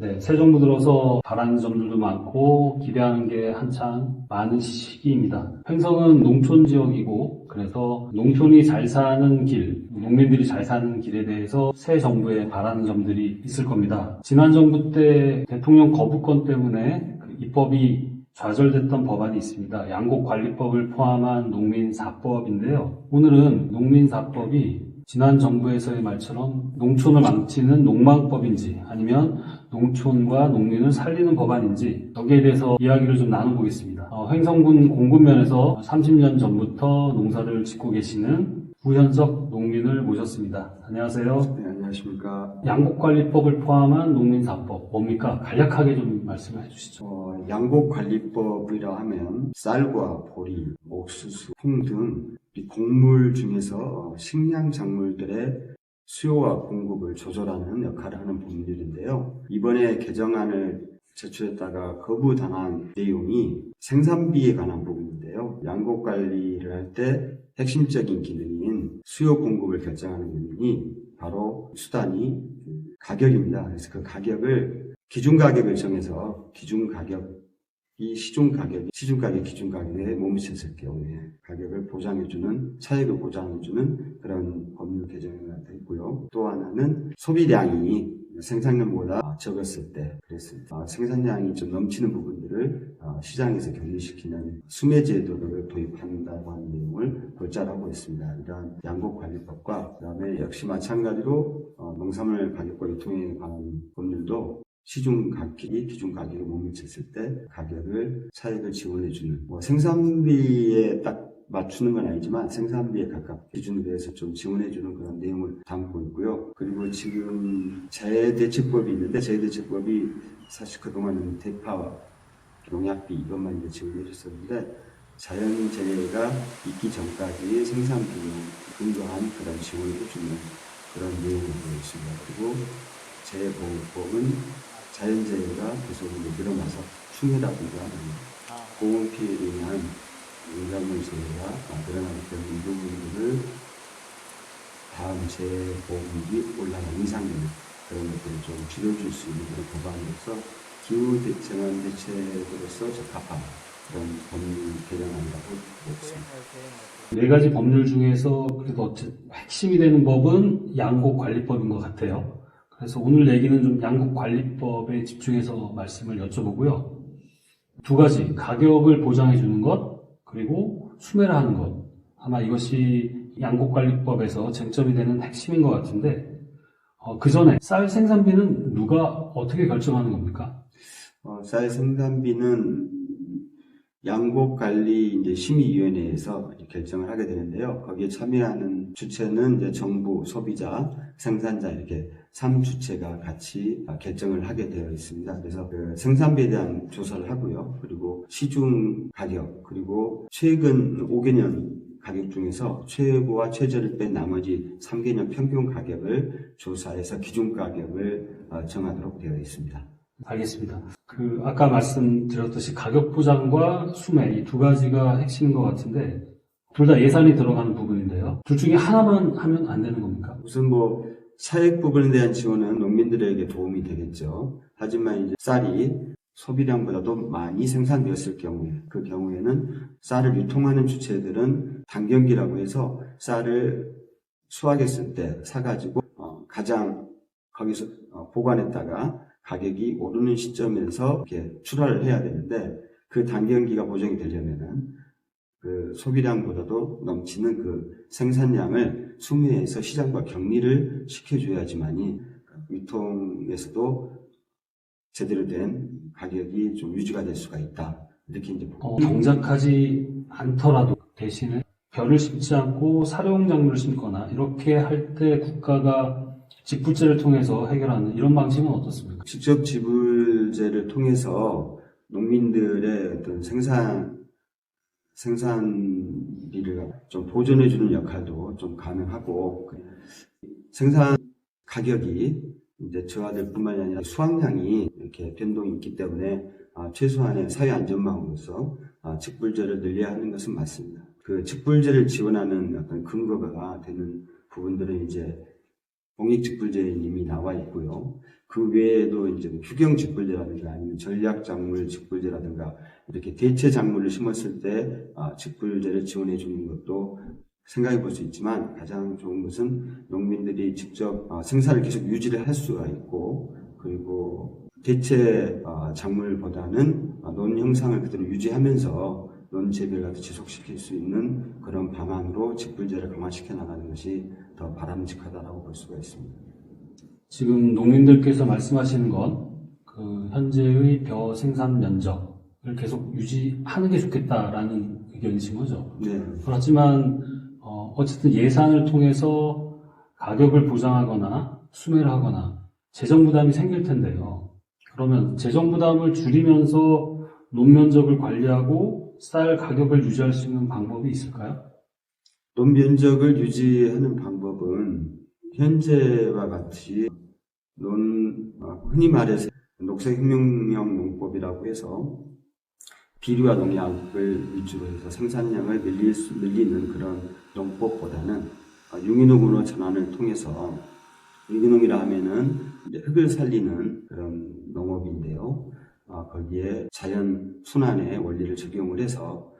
네, 새 정부 들어서 바라는 점들도 많고 기대하는 게 한창 많은 시기입니다. 횡성은 농촌 지역이고 그래서 농촌이 잘 사는 길, 농민들이 잘 사는 길에 대해서 새 정부에 바라는 점들이 있을 겁니다. 지난 정부 때 대통령 거부권 때문에 그 입법이 좌절됐던 법안이 있습니다. 양곡관리법을 포함한 농민4법인데요. 오늘은 농민4법이 지난 정부에서의 말처럼 농촌을 망치는 농망법인지 아니면 농촌과 농민을 살리는 법안인지 여기에 대해서 이야기를 좀 나눠보겠습니다. 횡성군 공군면에서 30년 전부터 농사를 짓고 계시는 구현석 농민을 모셨습니다. 안녕하세요. 네, 안녕하십니까. 양곡관리법을 포함한 농민4법 뭡니까? 간략하게 좀 말씀해 주시죠. 양곡관리법이라 하면 쌀과 보리, 옥수수, 콩 등 곡물 중에서 식량 작물들의 수요와 공급을 조절하는 역할을 하는 법률인데요. 이번에 개정안을 제출했다가 거부당한 내용이 생산비에 관한 부분인데요. 양곡 관리를 할 때 핵심적인 기능인 수요 공급을 결정하는 기능이 바로 수단이 가격입니다. 그래서 그 가격을 기준 가격을 정해서 기준 가격이 시중 가격 기준 가격에 못 미쳤을 경우에 가격을 보장해주는 차익을 보장해주는 그런 법률 개정이 되어 있고요. 또 하나는 소비량이 생산량보다 적었을 때, 그랬을 때 생산량이 좀 넘치는 부분들을 시장에서 격리시키는 수매 제도를 도입한다고 하는 내용을 골자하고 있습니다. 이러한 양곡관리법과 그다음에 역시 마찬가지로 농산물 가격과 유통에 관한 법률도 시중 가격이 기준 가격에 못 미쳤을 때 가격을 차익을 지원해주는 생산비에 딱 맞추는 건 아니지만 생산비에 가깝게 기준에 대해서 좀 지원해주는 그런 내용을 담고 있고요. 그리고 지금 재해대책법이 있는데 재해대책법이 사실 그동안은 대파와 농약비 이것만 이제 지원해줬었는데 자연재해가 있기 전까지 생산비를 근거한 그런 지원을 해주는 그런 내용이 되어 있습니다. 그리고 재해보호법은 자연재해가 계속 늘어나서 충해라든가 고온 피해로 인한 농작물 재해가 늘어나기 때문에 이 부분들을 다음 재해보험이 올라가는 인상되는 그런 것들을 좀 줄여줄 수 있는 그런 법안으로서 기후재난 대책으로서 적합한 그런 법률 개정안이라고 보고 있습니다. 네 가지 법률 중에서 그래도 핵심이 되는 법은 양곡관리법인 것 같아요. 그래서 오늘 얘기는 좀 양곡관리법에 집중해서 말씀을 여쭤보고요. 두 가지, 가격을 보장해 주는 것, 그리고 수매를 하는 것. 아마 이것이 양곡관리법에서 쟁점이 되는 핵심인 것 같은데, 그 전에 쌀 생산비는 누가 어떻게 결정하는 겁니까? 쌀 생산비는 양곡관리 이제 심의위원회에서 결정을 하게 되는데요. 거기에 참여하는 주체는 이제 정부, 소비자, 생산자 이렇게 3주체가 같이 결정을 하게 되어 있습니다. 그래서 그 생산비에 대한 조사를 하고요. 그리고 시중 가격, 그리고 최근 5개년 가격 중에서 최고와 최저를 뺀 나머지 3개년 평균 가격을 조사해서 기준 가격을 정하도록 되어 있습니다. 알겠습니다. 아까 말씀드렸듯이 가격 보장과 수매, 이 두 가지가 핵심인 것 같은데, 둘 다 예산이 들어가는 부분인데요. 둘 중에 하나만 하면 안 되는 겁니까? 우선 차액 부분에 대한 지원은 농민들에게 도움이 되겠죠. 하지만 이제 쌀이 소비량보다도 많이 생산되었을 경우에, 그 경우에는 쌀을 유통하는 주체들은 단경기라고 해서 쌀을 수확했을 때 사가지고 가장 거기서 보관했다가 가격이 오르는 시점에서 이렇게 출하를 해야 되는데 그 단경기가 보정이 되려면은 그 소비량보다도 넘치는 그 생산량을 수매해서 시장과 격리를 시켜줘야지만이 유통에서도 제대로 된 가격이 좀 유지가 될 수가 있다. 이렇게 이제 정작하지 않더라도 대신에 벼를 심지 않고 사료용작물을 심거나 이렇게 할 때 국가가 직불제를 통해서 해결하는 이런 방식은 어떻습니까? 직접 지불제를 통해서 농민들의 어떤 생산비를 좀 보존해주는 역할도 좀 가능하고, 생산 가격이 이제 저하될 뿐만이 아니라 수확량이 이렇게 변동이 있기 때문에 최소한의 사회 안전망으로서 직불제를 늘려야 하는 것은 맞습니다. 그 직불제를 지원하는 어떤 근거가 되는 부분들은 이제 공익직불제에 이미 나와 있고요. 그 외에도 이제 뭐 휴경 직불제라든가 아니면 전략 작물 직불제라든가 이렇게 대체 작물을 심었을 때 직불제를 지원해 주는 것도 생각해 볼 수 있지만 가장 좋은 것은 농민들이 직접 생산을 계속 유지를 할 수가 있고 그리고 대체 작물보다는 논 형상을 그대로 유지하면서 논 재배를 지속시킬 수 있는 그런 방안으로 직불제를 강화시켜 나가는 것이 더 바람직하다라고 볼 수가 있습니다. 지금 농민들께서 말씀하시는 건 그 현재의 벼 생산 면적을 계속 유지하는 게 좋겠다라는 의견이신 거죠. 네. 그렇지만 어쨌든 예산을 통해서 가격을 보장하거나 수매를 하거나 재정 부담이 생길 텐데요. 그러면 재정 부담을 줄이면서 논 면적을 관리하고 쌀 가격을 유지할 수 있는 방법이 있을까요? 논 면적을 유지하는 방법은 현재와 같이 흔히 말해서 녹색혁명형 농법이라고 해서 비료와 농약을 위주로 해서 생산량을 늘리는 그런 농법보다는 유기농으로 전환을 통해서 유기농이라 하면은 이제 흙을 살리는 그런 농업인데요. 거기에 자연 순환의 원리를 적용을 해서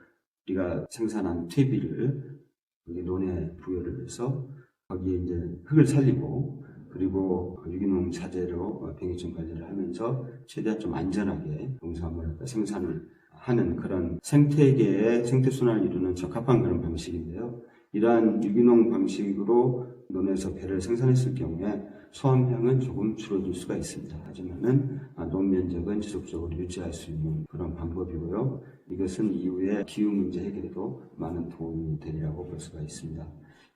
우리가 생산한 퇴비를 논에 부여를 해서 거기에 이제 흙을 살리고 그리고 유기농 자재로 병해충 관리를 하면서 최대한 좀 안전하게 농산물을 생산을 하는 그런 생태계의 생태순환을 이루는 적합한 그런 방식인데요. 이러한 유기농 방식으로 논에서 배를 생산했을 경우에 수확량은 조금 줄어들 수가 있습니다. 하지만은 논 면적은 지속적으로 유지할 수 있는 그런 방법이고요. 이것은 이후에 기후 문제 해결에도 많은 도움이 되리라고 볼 수가 있습니다.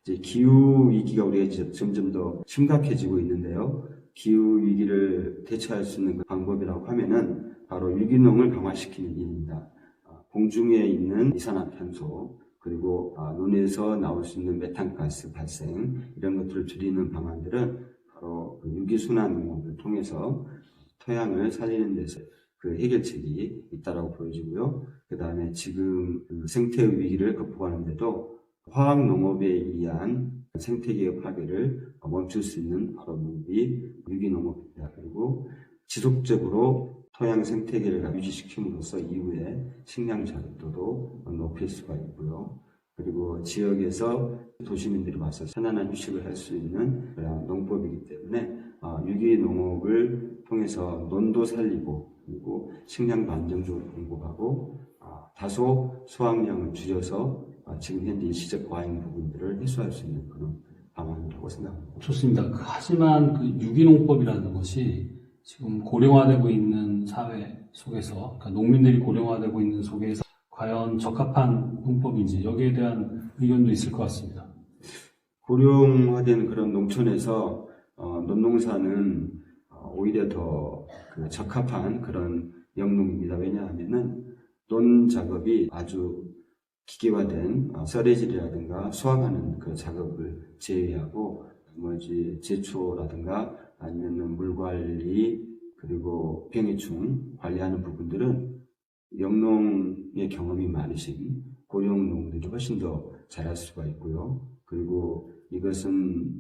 이제 기후 위기가 우리가 이제 점점 더 심각해지고 있는데요. 기후 위기를 대처할 수 있는 그 방법이라고 하면은 바로 유기농을 강화시키는 일입니다. 공중에 있는 이산화탄소 그리고 논에서 나올 수 있는 메탄가스 발생 이런 것들을 줄이는 방안들은 바로 유기순환 농업을 통해서 토양을 살리는 데서 그 해결책이 있다라고 보여지고요. 그 다음에 지금 생태 위기를 극복하는 데도 화학 농업에 의한 생태계의 파괴를 멈출 수 있는 바로 농업이 유기농업입니다. 그리고 지속적으로 토양 생태계를 유지시킴으로써 이후에 식량 자급도도 높일 수가 있고요. 그리고 지역에서 도시민들이 와서 편안한 휴식을 할 수 있는 그런 농법이기 때문에 유기농업을 통해서 논도 살리고 그리고 식량도 안정적으로 공급하고 다소 수확량을 줄여서 지금 현재 일시적 과잉 부분들을 해소할 수 있는 그런 방안이라고 생각합니다. 좋습니다. 하지만 그 유기농법이라는 것이 지금 고령화되고 있는 사회 속에서, 그러니까 농민들이 고령화되고 있는 속에서 과연 적합한 농법인지 여기에 대한 의견도 있을 것 같습니다. 고령화된 그런 농촌에서 논농사는 오히려 더 적합한 그런 영농입니다. 왜냐하면은 논 작업이 아주 기계화된 썰해질이라든가 수확하는 그 작업을 제외하고 나머지 제초라든가 아니면 물 관리 그리고 병해충 관리하는 부분들은 영농의 경험이 많으신 고령 농들이 훨씬 더 잘할 수가 있고요. 그리고 이것은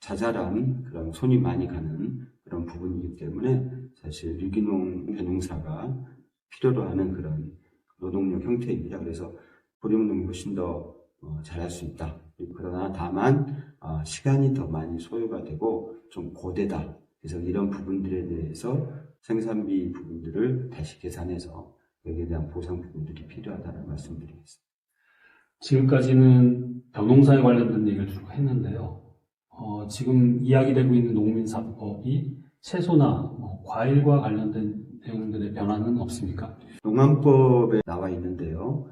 자잘한 그런 손이 많이 가는 그런 부분이기 때문에 사실 유기농 변농사가 필요로 하는 그런 노동력 형태입니다. 그래서 고령농이 훨씬 더 잘할 수 있다. 그러나 다만 시간이 더 많이 소요가 되고 좀 고되다. 그래서 이런 부분들에 대해서 생산비 부분들을 다시 계산해서 여기에 대한 보상 부분들이 필요하다는 말씀드리겠습니다. 지금까지는 벼농사에 관련된 얘기를 주로 했는데요. 지금 이야기되고 있는 농민사법이 채소나 과일과 관련된 내용들의 변화는 없습니까? 농안법에 나와 있는데요.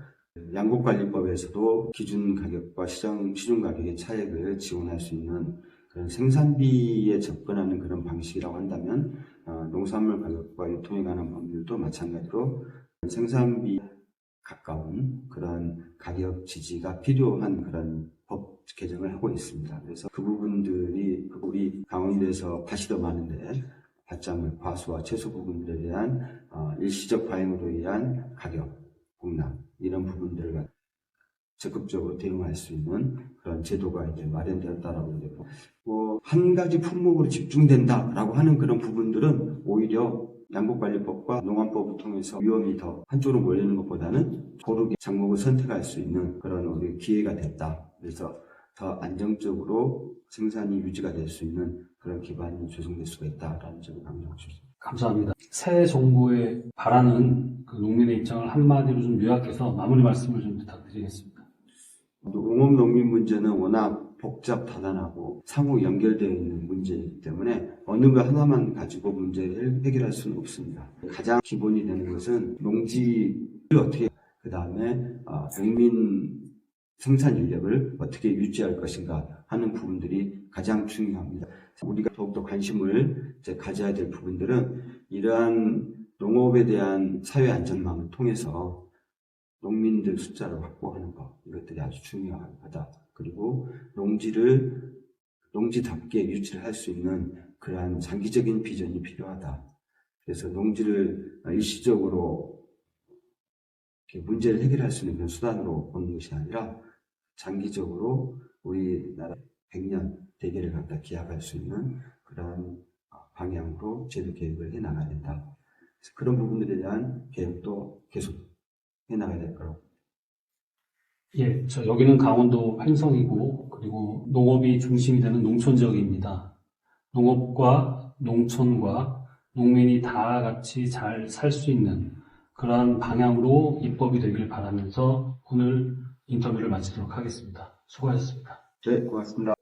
양곡관리법에서도 기준 가격과 시중 가격의 차액을 지원할 수 있는 그런 생산비에 접근하는 그런 방식이라고 한다면 농산물 가격과 유통에 관한 법률도 마찬가지로 생산비 가까운 그런 가격 지지가 필요한 그런 법 개정을 하고 있습니다. 그래서 그 부분들이 우리 강원도에서 밭이 더 많은데 밭작물, 과수와 채소 부분들에 대한 일시적 과잉으로 인한 가격 공락 이런 부분들과 적극적으로 대응할 수 있는 그런 제도가 이제 마련되었다라고 되고, 한 가지 품목으로 집중된다라고 하는 그런 부분들은 오히려 양곡관리법과 농안법을 통해서 위험이 더 한쪽으로 몰리는 것보다는 고르게 작목을 선택할 수 있는 그런 우리 기회가 됐다. 그래서 더 안정적으로 생산이 유지가 될 수 있는 그런 기반이 조성될 수가 있다라는 점을 강조하고 싶습니다. 감사합니다. 새 정부에 바라는 그 농민의 입장을 한마디로 좀 요약해서 마무리 말씀을 좀 부탁드리겠습니다. 농업 농민 문제는 워낙 복잡 다단하고 상호 연결되어 있는 문제이기 때문에 어느 것 하나만 가지고 문제를 해결할 수는 없습니다. 가장 기본이 되는 것은 농지를 어떻게, 그 다음에 농민 생산 인력을 어떻게 유지할 것인가 하는 부분들이 가장 중요합니다. 우리가 더욱더 관심을 가져야 될 부분들은 이러한 농업에 대한 사회 안전망을 통해서 농민들 숫자를 확보하는 것, 이것들이 아주 중요하다. 그리고 농지를 농지답게 유지를 할 수 있는 그러한 장기적인 비전이 필요하다. 그래서 농지를 일시적으로 이렇게 문제를 해결할 수 있는 그런 수단으로 보는 것이 아니라 장기적으로 우리나라 100년 대계를 갖다 기약할 수 있는 그러한 방향으로 제도 계획을 해나가야 된다. 그래서 그런 부분들에 대한 계획도 계속 해나가야 될 거라고. 예, 여기는 강원도 횡성이고, 그리고 농업이 중심이 되는 농촌 지역입니다. 농업과 농촌과 농민이 다 같이 잘 살 수 있는 그러한 방향으로 입법이 되길 바라면서 오늘 인터뷰를 마치도록 하겠습니다. 수고하셨습니다. 네, 고맙습니다.